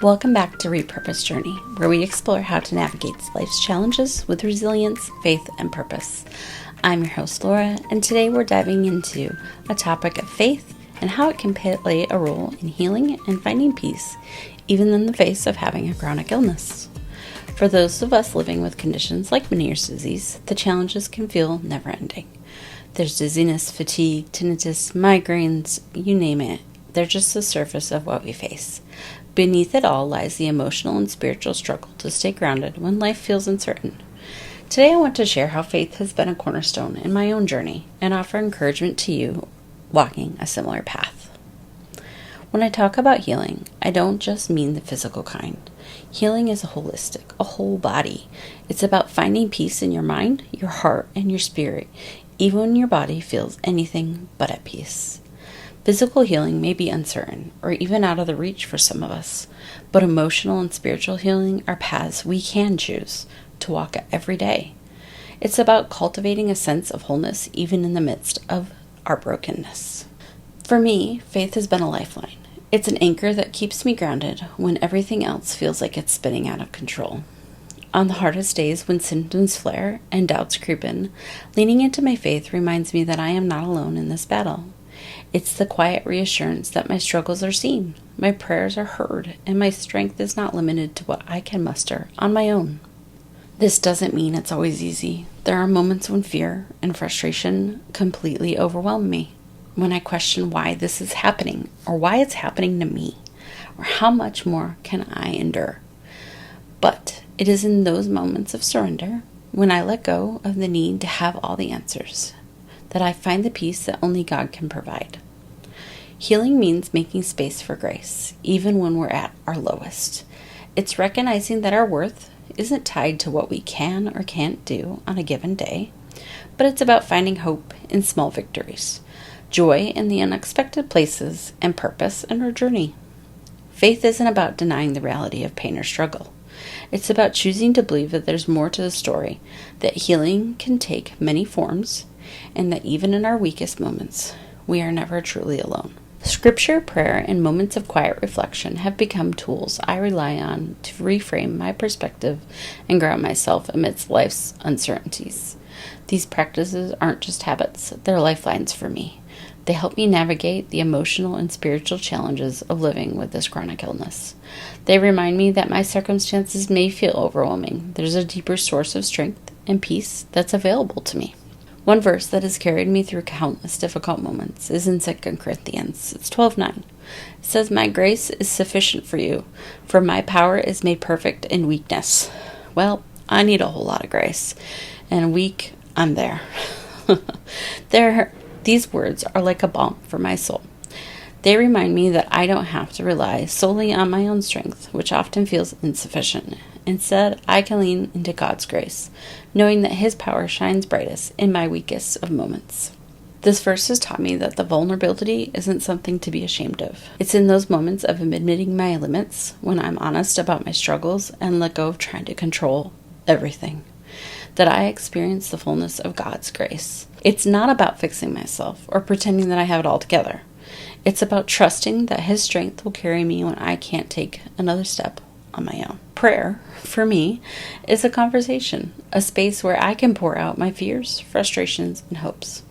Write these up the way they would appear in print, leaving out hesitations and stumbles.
Welcome back to Repurpose Journey, where we explore how to navigate life's challenges with resilience, faith, and purpose. I'm your host, Laura, and today we're diving into a topic of faith and how it can play a role in healing and finding peace, even in the face of having a chronic illness. For those of us living with conditions like Meniere's disease, the challenges can feel never-ending. There's dizziness, fatigue, tinnitus, migraines, you name it. They're just the surface of what we face. Beneath it all lies the emotional and spiritual struggle to stay grounded when life feels uncertain. Today I want to share how faith has been a cornerstone in my own journey and offer encouragement to you walking a similar path. When I talk about healing, I don't just mean the physical kind. Healing is holistic, a whole body. It's about finding peace in your mind, your heart, and your spirit, even when your body feels anything but at peace. Physical healing may be uncertain or even out of the reach for some of us, but emotional and spiritual healing are paths we can choose to walk every day. It's about cultivating a sense of wholeness even in the midst of our brokenness. For me, faith has been a lifeline. It's an anchor that keeps me grounded when everything else feels like it's spinning out of control. On the hardest days when symptoms flare and doubts creep in, leaning into my faith reminds me that I am not alone in this battle. It's the quiet reassurance that my struggles are seen, my prayers are heard, and my strength is not limited to what I can muster on my own. This doesn't mean it's always easy. There are moments when fear and frustration completely overwhelm me, when I question why this is happening, or why it's happening to me, or how much more can I endure. But it is in those moments of surrender, when I let go of the need to have all the answers, that I find the peace that only God can provide. Healing means making space for grace, even when we're at our lowest. It's recognizing that our worth isn't tied to what we can or can't do on a given day, but it's about finding hope in small victories, joy in the unexpected places, and purpose in our journey. Faith isn't about denying the reality of pain or struggle. It's about choosing to believe that there's more to the story, that healing can take many forms, and that even in our weakest moments, we are never truly alone. Scripture, prayer, and moments of quiet reflection have become tools I rely on to reframe my perspective and ground myself amidst life's uncertainties. These practices aren't just habits, they're lifelines for me. They help me navigate the emotional and spiritual challenges of living with this chronic illness. They remind me that my circumstances may feel overwhelming. There's a deeper source of strength and peace that's available to me. One verse that has carried me through countless difficult moments is in 2 Corinthians. It's 12:9. It says, "My grace is sufficient for you, for my power is made perfect in weakness." Well, I need a whole lot of grace, and weak, I'm there. These words are like a balm for my soul. They remind me that I don't have to rely solely on my own strength, which often feels insufficient. Instead, I can lean into God's grace, knowing that His power shines brightest in my weakest of moments. This verse has taught me that the vulnerability isn't something to be ashamed of. It's in those moments of admitting my limits, when I'm honest about my struggles and let go of trying to control everything, that I experience the fullness of God's grace. It's not about fixing myself or pretending that I have it all together. It's about trusting that His strength will carry me when I can't take another step on my own. Prayer, for me, is a conversation, a space where I can pour out my fears, frustrations, and hopes.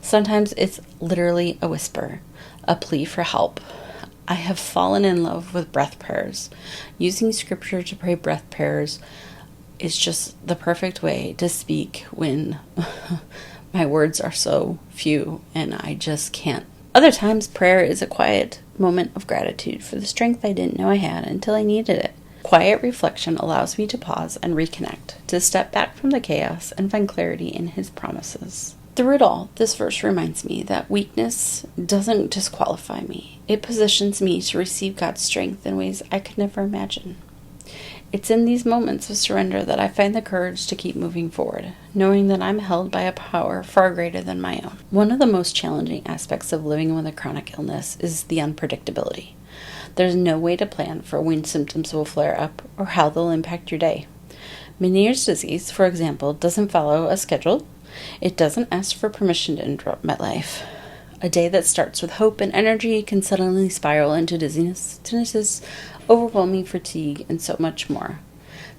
Sometimes it's literally a whisper, a plea for help. I have fallen in love with breath prayers. Using scripture to pray breath prayers is just the perfect way to speak when my words are so few and I just can't. Other times, prayer is a quiet moment of gratitude for the strength I didn't know I had until I needed it. Quiet reflection allows me to pause and reconnect, to step back from the chaos and find clarity in His promises. Through it all, this verse reminds me that weakness doesn't disqualify me. It positions me to receive God's strength in ways I could never imagine. It's in these moments of surrender that I find the courage to keep moving forward, knowing that I'm held by a power far greater than my own. One of the most challenging aspects of living with a chronic illness is the unpredictability. There's no way to plan for when symptoms will flare up or how they'll impact your day. Meniere's disease, for example, doesn't follow a schedule. It doesn't ask for permission to interrupt my life. A day that starts with hope and energy can suddenly spiral into dizziness, tinnitus, overwhelming fatigue, and so much more.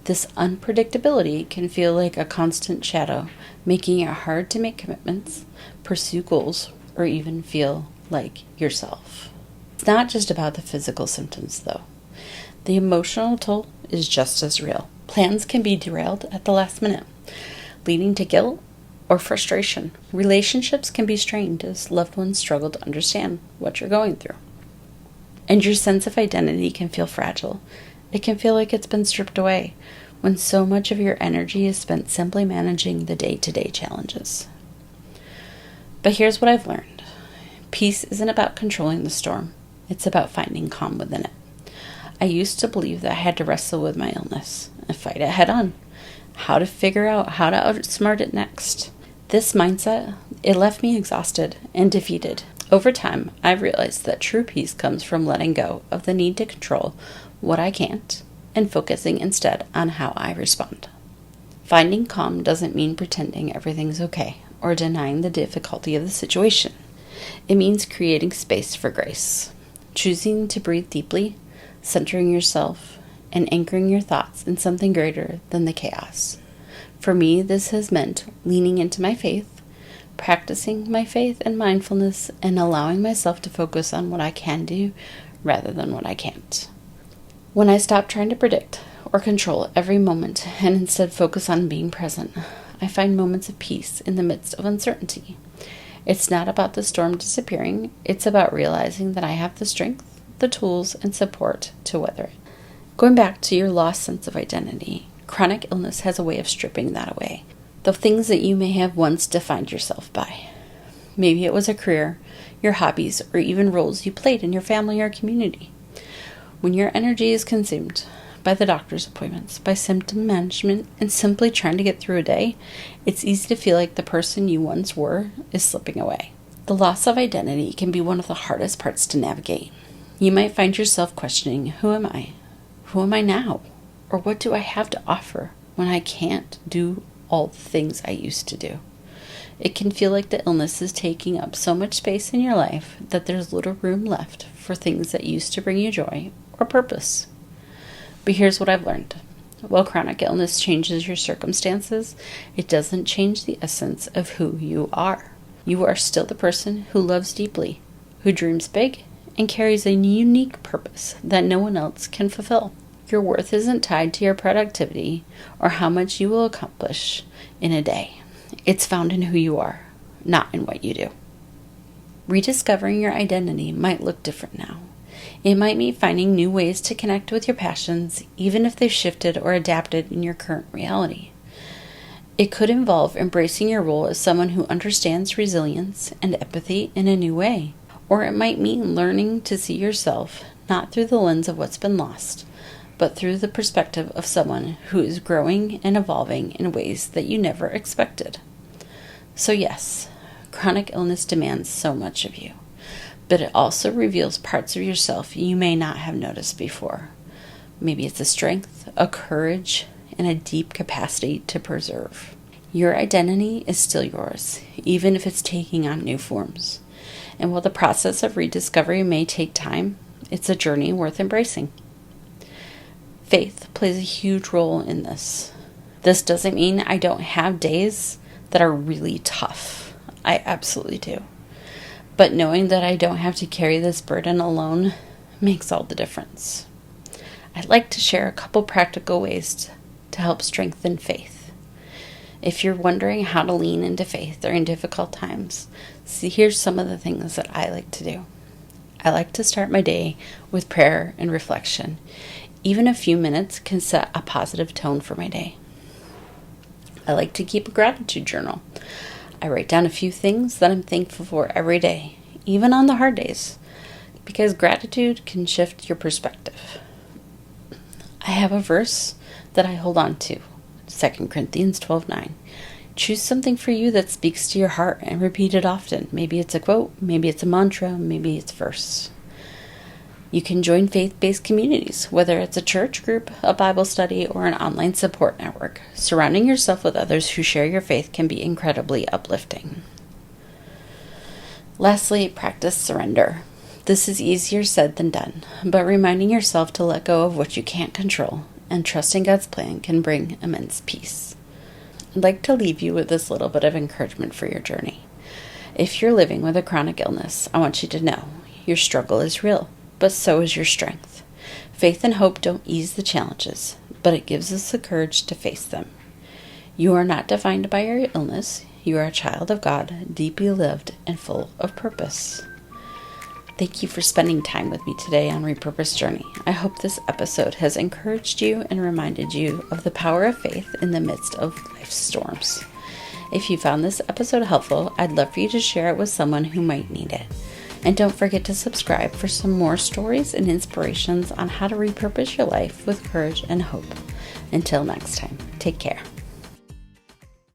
This unpredictability can feel like a constant shadow, making it hard to make commitments, pursue goals, or even feel like yourself. It's not just about the physical symptoms, though. The emotional toll is just as real. Plans can be derailed at the last minute, leading to guilt or frustration. Relationships can be strained as loved ones struggle to understand what you're going through. And your sense of identity can feel fragile. It can feel like it's been stripped away when so much of your energy is spent simply managing the day-to-day challenges. But here's what I've learned. Peace isn't about controlling the storm. It's about finding calm within it. I used to believe that I had to wrestle with my illness and fight it head on. How to figure out how to outsmart it next. This mindset, it left me exhausted and defeated. Over time, I've realized that true peace comes from letting go of the need to control what I can't and focusing instead on how I respond. Finding calm doesn't mean pretending everything's okay or denying the difficulty of the situation. It means creating space for grace, choosing to breathe deeply, centering yourself, and anchoring your thoughts in something greater than the chaos. For me, this has meant leaning into my faith, practicing my faith and mindfulness, and allowing myself to focus on what I can do rather than what I can't. When I stop trying to predict or control every moment and instead focus on being present, I find moments of peace in the midst of uncertainty. It's not about the storm disappearing, it's about realizing that I have the strength, the tools, and support to weather it. Going back to your lost sense of identity, chronic illness has a way of stripping that away. The things that you may have once defined yourself by. Maybe it was a career, your hobbies, or even roles you played in your family or community. When your energy is consumed by the doctor's appointments, by symptom management, and simply trying to get through a day, it's easy to feel like the person you once were is slipping away. The loss of identity can be one of the hardest parts to navigate. You might find yourself questioning, who am I? Who am I now? Or what do I have to offer when I can't do all the things I used to do? It can feel like the illness is taking up so much space in your life that there's little room left for things that used to bring you joy or purpose. But here's what I've learned. While chronic illness changes your circumstances, it doesn't change the essence of who you are. You are still the person who loves deeply, who dreams big, and carries a unique purpose that no one else can fulfill. Your worth isn't tied to your productivity or how much you will accomplish in a day. It's found in who you are, not in what you do. Rediscovering your identity might look different now. It might mean finding new ways to connect with your passions, even if they've shifted or adapted in your current reality. It could involve embracing your role as someone who understands resilience and empathy in a new way. Or it might mean learning to see yourself not through the lens of what's been lost, but through the perspective of someone who is growing and evolving in ways that you never expected. So yes, chronic illness demands so much of you, but it also reveals parts of yourself you may not have noticed before. Maybe it's a strength, a courage, and a deep capacity to persevere. Your identity is still yours, even if it's taking on new forms. And while the process of rediscovery may take time, it's a journey worth embracing. Faith plays a huge role in this. This doesn't mean I don't have days that are really tough. I absolutely do. But knowing that I don't have to carry this burden alone makes all the difference. I'd like to share a couple practical ways to help strengthen faith. If you're wondering how to lean into faith during difficult times, here's some of the things that I like to do. I like to start my day with prayer and reflection. Even a few minutes can set a positive tone for my day. I like to keep a gratitude journal. I write down a few things that I'm thankful for every day, even on the hard days, because gratitude can shift your perspective. I have a verse that I hold on to, 2 Corinthians 12:9. Choose something for you that speaks to your heart and repeat it often. Maybe it's a quote, maybe it's a mantra, maybe it's a verse. You can join faith-based communities, whether it's a church group, a Bible study, or an online support network. Surrounding yourself with others who share your faith can be incredibly uplifting. Lastly, practice surrender. This is easier said than done, but reminding yourself to let go of what you can't control and trusting God's plan can bring immense peace. I'd like to leave you with this little bit of encouragement for your journey. If you're living with a chronic illness, I want you to know your struggle is real, but so is your strength. Faith and hope don't ease the challenges, but it gives us the courage to face them. You are not defined by your illness. You are a child of God, deeply lived and full of purpose. Thank you for spending time with me today on Repurpose Journey. I hope this episode has encouraged you and reminded you of the power of faith in the midst of life's storms. If you found this episode helpful, I'd love for you to share it with someone who might need it. And don't forget to subscribe for some more stories and inspirations on how to repurpose your life with courage and hope. Until next time, take care.